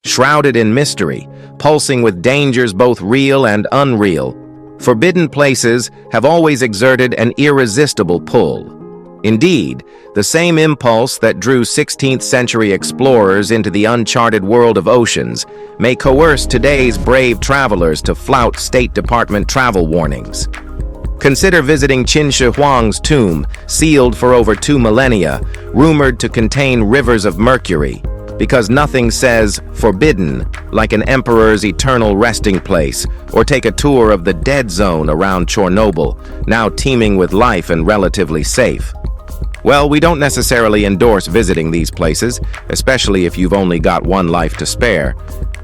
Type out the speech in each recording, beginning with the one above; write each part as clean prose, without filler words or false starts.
shrouded in mystery, pulsing with dangers both real and unreal. Forbidden places have always exerted an irresistible pull. Indeed, the same impulse that drew 16th-century explorers into the uncharted world of oceans may coerce today's brave travelers to flout State Department travel warnings. Consider visiting Qin Shi Huang's tomb, sealed for over 2 millennia, rumored to contain rivers of mercury, because nothing says forbidden like an emperor's eternal resting place, or take a tour of the dead zone around Chernobyl, now teeming with life and relatively safe. Well, we don't necessarily endorse visiting these places, especially if you've only got one life to spare,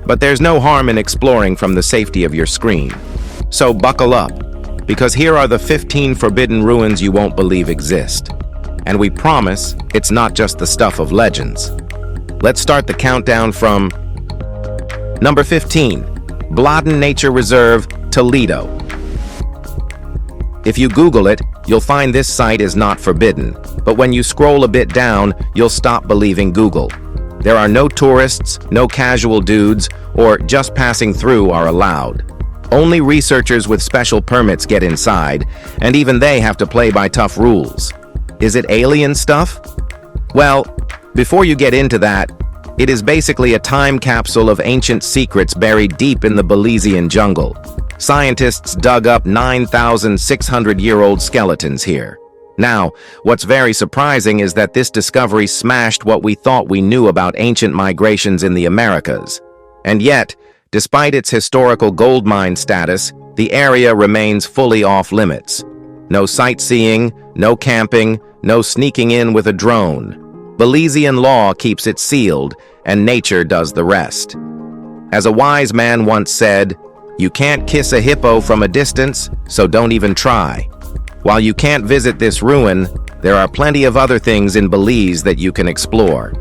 but there's no harm in exploring from the safety of your screen. So buckle up, because here are the 15 forbidden ruins you won't believe exist. And we promise it's not just the stuff of legends. Let's start the countdown from number 15, Bladen Nature Reserve, Toledo. If you Google it, you'll find this site is not forbidden, but when you scroll a bit down, you'll stop believing Google. There are no tourists, no casual dudes, or just passing through are allowed. Only researchers with special permits get inside, and even they have to play by tough rules. Is it alien stuff? Well, before you get into that, it is basically a time capsule of ancient secrets buried deep in the Belizean jungle. Scientists dug up 9,600-year-old skeletons here. Now, what's very surprising is that this discovery smashed what we thought we knew about ancient migrations in the Americas. And yet, despite its historical gold mine status, the area remains fully off limits. No sightseeing, no camping, no sneaking in with a drone. Belizean law keeps it sealed, and nature does the rest. As a wise man once said, "You can't kiss a hippo from a distance, so don't even try." While you can't visit this ruin, there are plenty of other things in Belize that you can explore.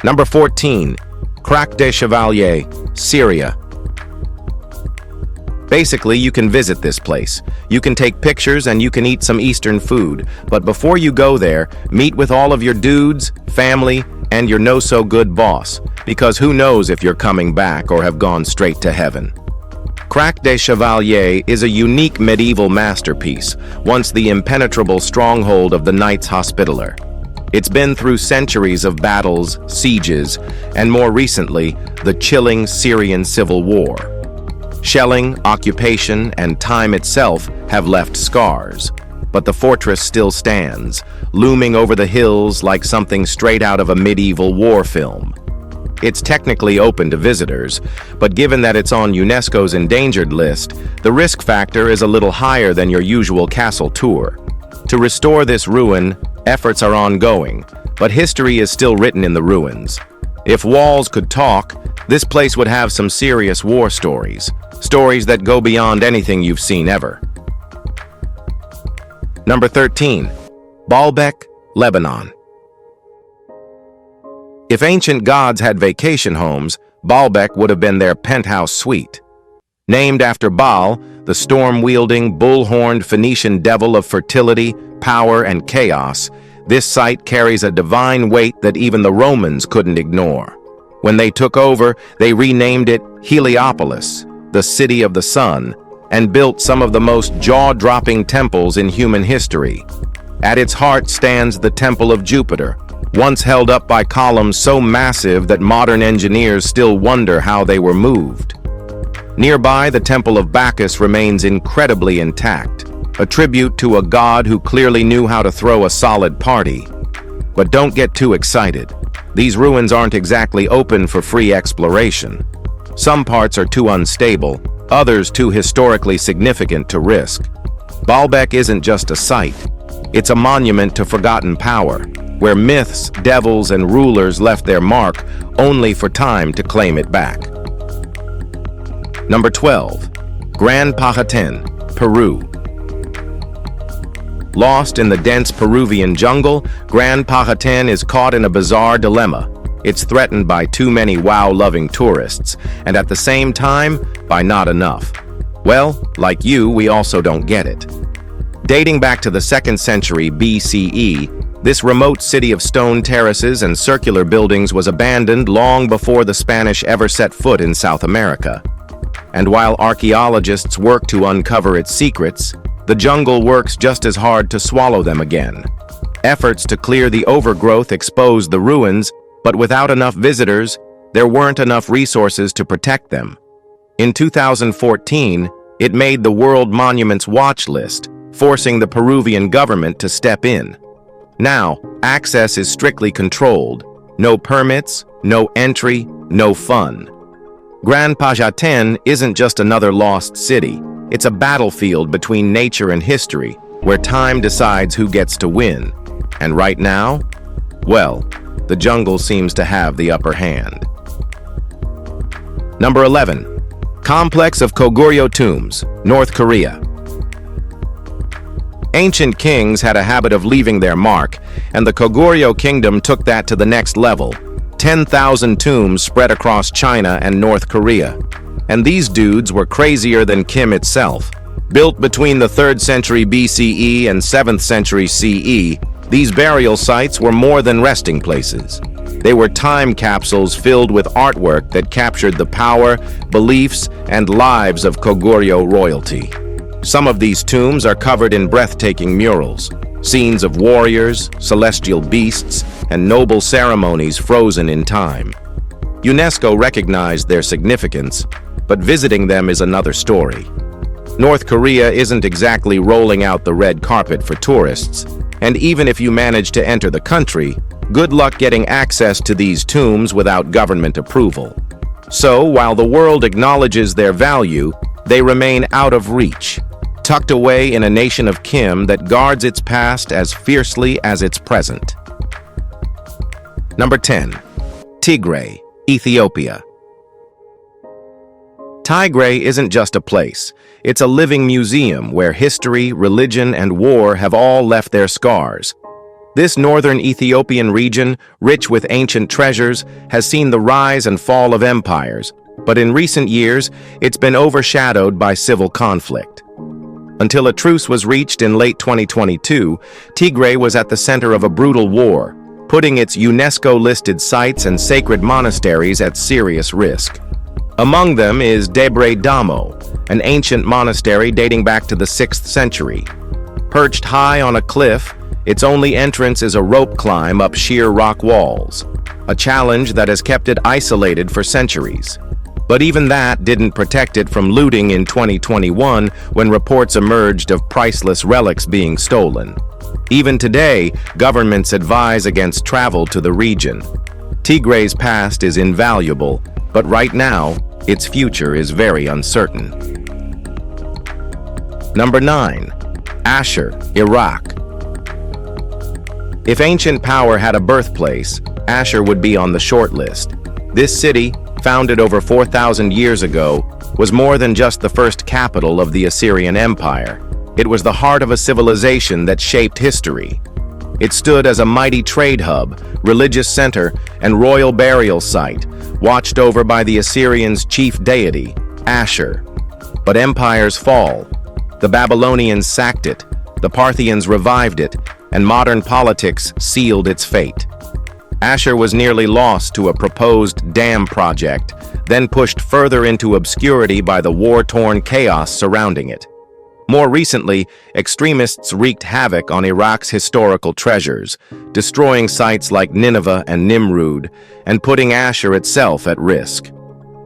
Number 14, Crac des Chevaliers, Syria. Basically, you can visit this place. You can take pictures and you can eat some Eastern food. But before you go there, meet with all of your dudes, family, and your no-so-good boss. Because who knows if you're coming back or have gone straight to heaven. Crac des Chevaliers is a unique medieval masterpiece, once the impenetrable stronghold of the Knights Hospitaller. It's been through centuries of battles, sieges, and more recently, the chilling Syrian civil war. Shelling, occupation, and time itself have left scars, but the fortress still stands, looming over the hills like something straight out of a medieval war film. It's technically open to visitors, but given that it's on UNESCO's endangered list, the risk factor is a little higher than your usual castle tour. To restore this ruin, efforts are ongoing, but history is still written in the ruins. If walls could talk, this place would have some serious war stories. Stories that go beyond anything you've seen ever. Number 13, Baalbek, Lebanon. If ancient gods had vacation homes, Baalbek would have been their penthouse suite. Named after Baal, the storm-wielding, bull-horned Phoenician devil of fertility, power, and chaos, this site carries a divine weight that even the Romans couldn't ignore. When they took over, they renamed it Heliopolis, the City of the Sun, and built some of the most jaw-dropping temples in human history. At its heart stands the Temple of Jupiter, once held up by columns so massive that modern engineers still wonder how they were moved. Nearby, the Temple of Bacchus remains incredibly intact, a tribute to a god who clearly knew how to throw a solid party. But don't get too excited. These ruins aren't exactly open for free exploration. Some parts are too unstable, others too historically significant to risk. Baalbek isn't just a site. It's a monument to forgotten power, where myths, devils, and rulers left their mark only for time to claim it back. Number 12, Gran Pajaten, Peru. Lost in the dense Peruvian jungle, Gran Pajaten is caught in a bizarre dilemma. It's threatened by too many wow-loving tourists, and at the same time, by not enough. Well, like you, we also don't get it. Dating back to the 2nd century BCE, This remote city of stone terraces and circular buildings was abandoned long before the Spanish ever set foot in South America. And while archaeologists work to uncover its secrets, the jungle works just as hard to swallow them again. Efforts to clear the overgrowth exposed the ruins, but without enough visitors, there weren't enough resources to protect them. In 2014, it made the World Monuments Watch list, forcing the Peruvian government to step in. Now, access is strictly controlled. No permits, no entry, no fun. Gran Pajaten isn't just another lost city. It's a battlefield between nature and history, where time decides who gets to win. And right now, well, the jungle seems to have the upper hand. Number 11. Complex of Koguryo Tombs, North Korea. Ancient kings had a habit of leaving their mark, and the Koguryo Kingdom took that to the next level. 10,000 tombs spread across China and North Korea. And these dudes were crazier than Kim itself. Built between the 3rd century BCE and 7th century CE, these burial sites were more than resting places. They were time capsules filled with artwork that captured the power, beliefs, and lives of Koguryo royalty. Some of these tombs are covered in breathtaking murals, scenes of warriors, celestial beasts, and noble ceremonies frozen in time. UNESCO recognized their significance, but visiting them is another story. North Korea isn't exactly rolling out the red carpet for tourists, and even if you manage to enter the country, good luck getting access to these tombs without government approval. So, while the world acknowledges their value, they remain out of reach, tucked away in a nation of Kim that guards its past as fiercely as its present. Number 10. Tigray, Ethiopia. Tigray isn't just a place. It's a living museum where history, religion, and war have all left their scars. This northern Ethiopian region, rich with ancient treasures, has seen the rise and fall of empires, but in recent years, it's been overshadowed by civil conflict. Until a truce was reached in late 2022, Tigray was at the center of a brutal war, putting its UNESCO-listed sites and sacred monasteries at serious risk. Among them is Debre Damo, an ancient monastery dating back to the 6th century. Perched high on a cliff, its only entrance is a rope climb up sheer rock walls, a challenge that has kept it isolated for centuries. But even that didn't protect it from looting in 2021 when reports emerged of priceless relics being stolen. Even today, governments advise against travel to the region. Tigray's past is invaluable, but right now, its future is very uncertain. Number 9. Ashur, Iraq. If ancient power had a birthplace, Ashur would be on the short list. This city, founded over 4,000 years ago, was more than just the first capital of the Assyrian Empire. It was the heart of a civilization that shaped history. It stood as a mighty trade hub, religious center, and royal burial site, watched over by the Assyrians' chief deity, Ashur. But empires fall. The Babylonians sacked it, the Parthians revived it, and modern politics sealed its fate. Ashur was nearly lost to a proposed dam project, then pushed further into obscurity by the war-torn chaos surrounding it. More recently, extremists wreaked havoc on Iraq's historical treasures, destroying sites like Nineveh and Nimrud, and putting Ashur itself at risk.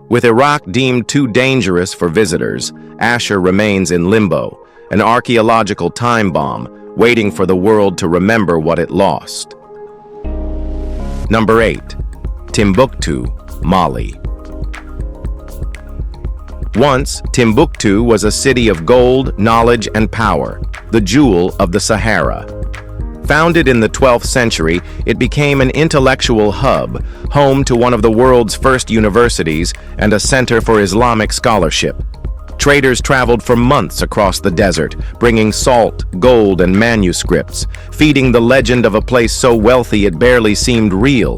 With Iraq deemed too dangerous for visitors, Ashur remains in limbo, an archaeological time bomb, waiting for the world to remember what it lost. Number 8. Timbuktu, Mali. Once, Timbuktu was a city of gold, knowledge, and power, the jewel of the Sahara. Founded in the 12th century, it became an intellectual hub, home to one of the world's first universities and a center for Islamic scholarship. Traders traveled for months across the desert, bringing salt, gold, and manuscripts, feeding the legend of a place so wealthy it barely seemed real.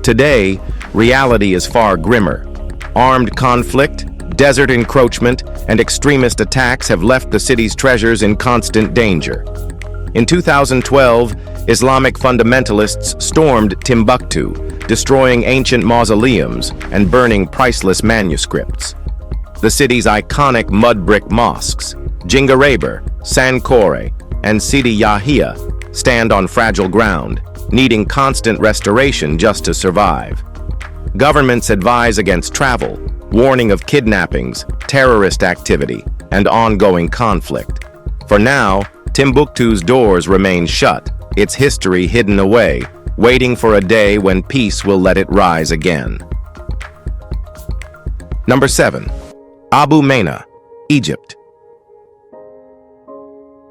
Today, reality is far grimmer. Armed conflict, desert encroachment, and extremist attacks have left the city's treasures in constant danger. In 2012, Islamic fundamentalists stormed Timbuktu, destroying ancient mausoleums and burning priceless manuscripts. The city's iconic mud brick mosques, Djingareyber, Sankore, and Sidi Yahia, stand on fragile ground, needing constant restoration just to survive. Governments advise against travel, warning of kidnappings, terrorist activity, and ongoing conflict. For now, Timbuktu's doors remain shut, its history hidden away, waiting for a day when peace will let it rise again. Number 7. Abu Maina, Egypt.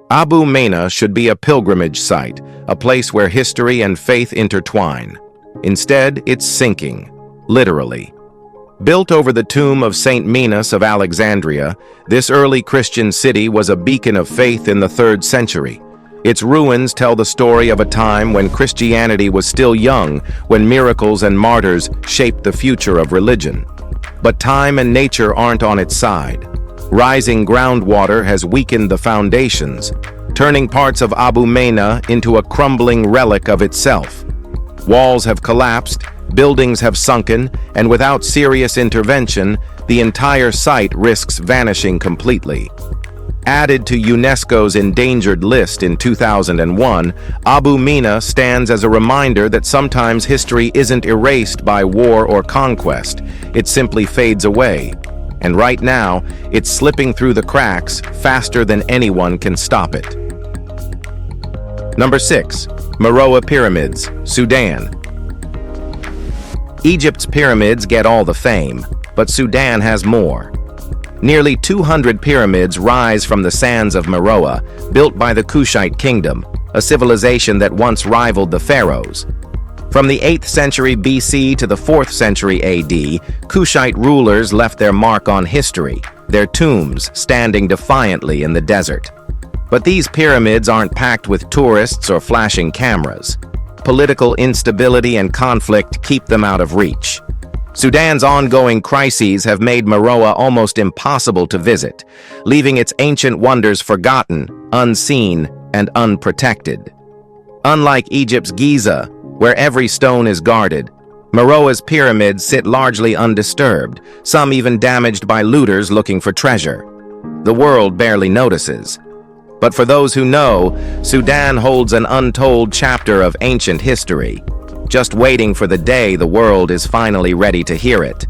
Abu Maina should be a pilgrimage site, a place where history and faith intertwine. Instead, it's sinking, literally. Built over the tomb of Saint Minas of Alexandria, this early Christian city was a beacon of faith in the 3rd century. Its ruins tell the story of a time when Christianity was still young, when miracles and martyrs shaped the future of religion. But time and nature aren't on its side. Rising groundwater has weakened the foundations, turning parts of Abu Maina into a crumbling relic of itself. Walls have collapsed, buildings have sunken, and without serious intervention, the entire site risks vanishing completely. Added to UNESCO's endangered list in 2001, Abu Maina stands as a reminder that sometimes history isn't erased by war or conquest, it simply fades away. And right now, it's slipping through the cracks faster than anyone can stop it. Number 6. Meroe Pyramids, Sudan. Egypt's pyramids get all the fame, but Sudan has more. Nearly 200 pyramids rise from the sands of Meroe, built by the Kushite kingdom, a civilization that once rivaled the pharaohs. From the 8th century BC to the 4th century AD, Kushite rulers left their mark on history, their tombs standing defiantly in the desert. But these pyramids aren't packed with tourists or flashing cameras. Political instability and conflict keep them out of reach. Sudan's ongoing crises have made Meroe almost impossible to visit, leaving its ancient wonders forgotten, unseen, and unprotected. Unlike Egypt's Giza, where every stone is guarded, Meroe's pyramids sit largely undisturbed, some even damaged by looters looking for treasure. The world barely notices. But for those who know, Sudan holds an untold chapter of ancient history, just waiting for the day the world is finally ready to hear it.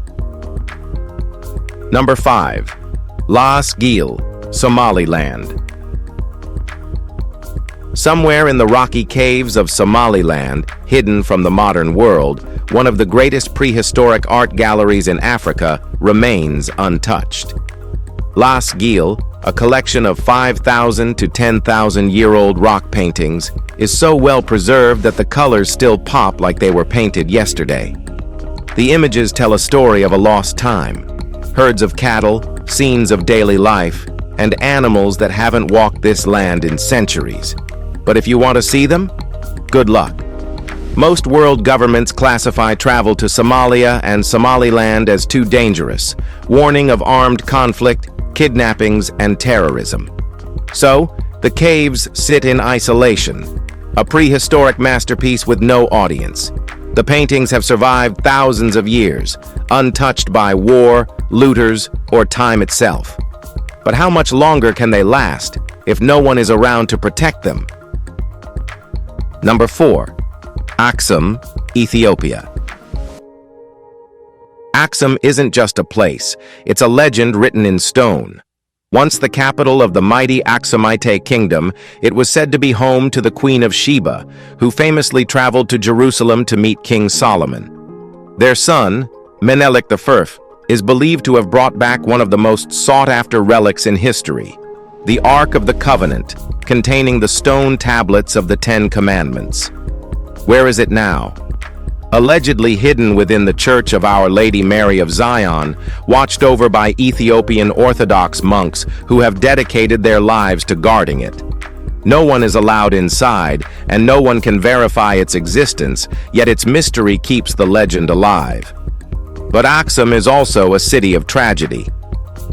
Number 5. Las Gil, Somaliland. Somewhere in the rocky caves of Somaliland, hidden from the modern world, one of the greatest prehistoric art galleries in Africa remains untouched. Las Gil, a collection of 5,000 to 10,000-year-old rock paintings, is so well preserved that the colors still pop like they were painted yesterday. The images tell a story of a lost time, herds of cattle, scenes of daily life, and animals that haven't walked this land in centuries. But if you want to see them, good luck. Most world governments classify travel to Somalia and Somaliland as too dangerous, warning of armed conflict, kidnappings, and terrorism. So, the caves sit in isolation, a prehistoric masterpiece with no audience. The paintings have survived thousands of years, untouched by war, looters, or time itself. But how much longer can they last if no one is around to protect them? Number 4. Aksum, Ethiopia. Aksum isn't just a place, it's a legend written in stone. Once the capital of the mighty Aksumite kingdom, it was said to be home to the Queen of Sheba, who famously traveled to Jerusalem to meet King Solomon. Their son, Menelik I, is believed to have brought back one of the most sought-after relics in history, the Ark of the Covenant, containing the stone tablets of the Ten Commandments. Where is it now? Allegedly hidden within the Church of Our Lady Mary of Zion, watched over by Ethiopian Orthodox monks who have dedicated their lives to guarding it. No one is allowed inside, and no one can verify its existence, yet its mystery keeps the legend alive. But Aksum is also a city of tragedy.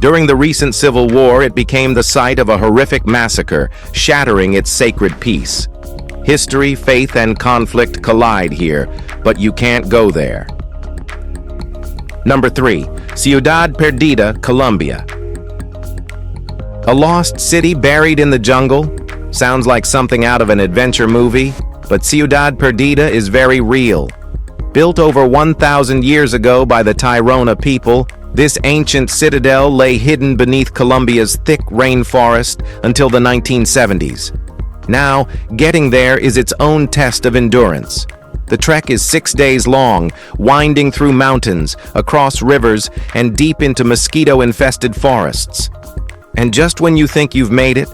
During the recent civil war, it became the site of a horrific massacre, shattering its sacred peace. History, faith, and conflict collide here, but you can't go there. Number 3. Ciudad Perdida, Colombia. A lost city buried in the jungle? Sounds like something out of an adventure movie, but Ciudad Perdida is very real. Built over 1,000 years ago by the Tairona people, this ancient citadel lay hidden beneath Colombia's thick rainforest until the 1970s. Now, getting there is its own test of endurance. The trek is 6 days long, winding through mountains, across rivers, and deep into mosquito-infested forests. And just when you think you've made it,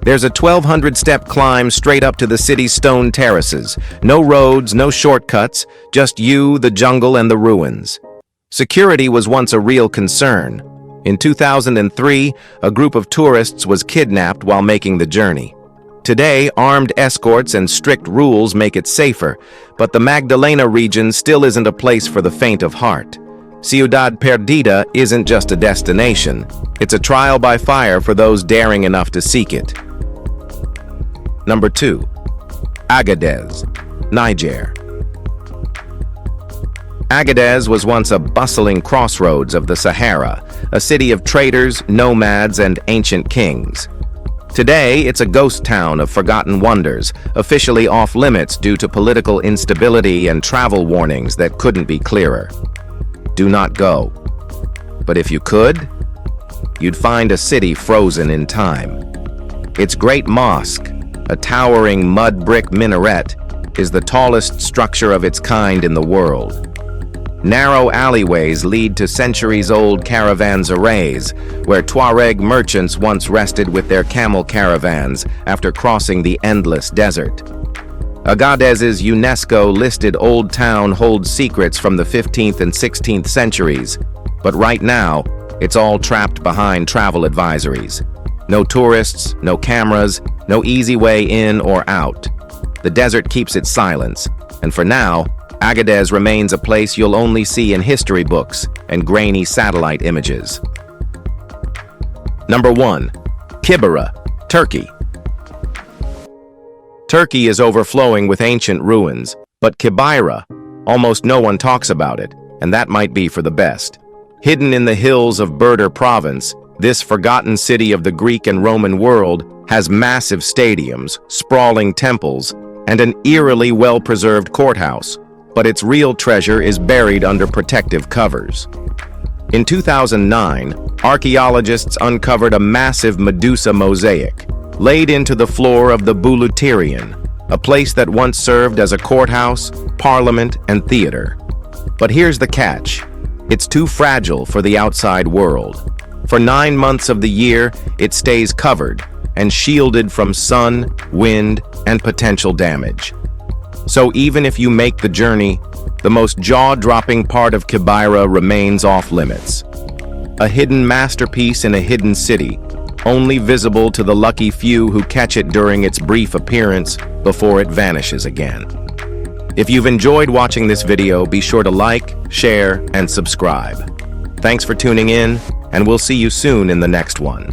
there's a 1,200-step climb straight up to the city's stone terraces. No roads, no shortcuts, just you, the jungle, and the ruins. Security was once a real concern. In 2003, a group of tourists was kidnapped while making the journey. Today, armed escorts and strict rules make it safer, but the Magdalena region still isn't a place for the faint of heart. Ciudad Perdida isn't just a destination. It's a trial by fire for those daring enough to seek it. Number 2. Agadez, Niger. Agadez was once a bustling crossroads of the Sahara, a city of traders, nomads, and ancient kings. Today, it's a ghost town of forgotten wonders, officially off-limits due to political instability and travel warnings that couldn't be clearer. Do not go. But if you could, you'd find a city frozen in time. Its great mosque, a towering mud brick minaret, is the tallest structure of its kind in the world. Narrow alleyways lead to centuries-old caravanserais, where Tuareg merchants once rested with their camel caravans after crossing the endless desert. Agadez's UNESCO-listed old town holds secrets from the 15th and 16th centuries, but right now, it's all trapped behind travel advisories. No tourists, no cameras, no easy way in or out. The desert keeps its silence, and for now, Agadez remains a place you'll only see in history books and grainy satellite images. Number 1. Kibera, Turkey. Turkey is overflowing with ancient ruins, but Kibera, almost no one talks about it, and that might be for the best. Hidden in the hills of Burdur province, this forgotten city of the Greek and Roman world has massive stadiums, sprawling temples, and an eerily well-preserved courthouse, but its real treasure is buried under protective covers. In 2009, archaeologists uncovered a massive Medusa mosaic, laid into the floor of the Bouleuterion, a place that once served as a courthouse, parliament, and theater. But here's the catch. It's too fragile for the outside world. For 9 months of the year, it stays covered and shielded from sun, wind, and potential damage. So even if you make the journey, the most jaw-dropping part of Kibera remains off-limits. A hidden masterpiece in a hidden city, only visible to the lucky few who catch it during its brief appearance before it vanishes again. If you've enjoyed watching this video, be sure to like, share, and subscribe. Thanks for tuning in, and we'll see you soon in the next one.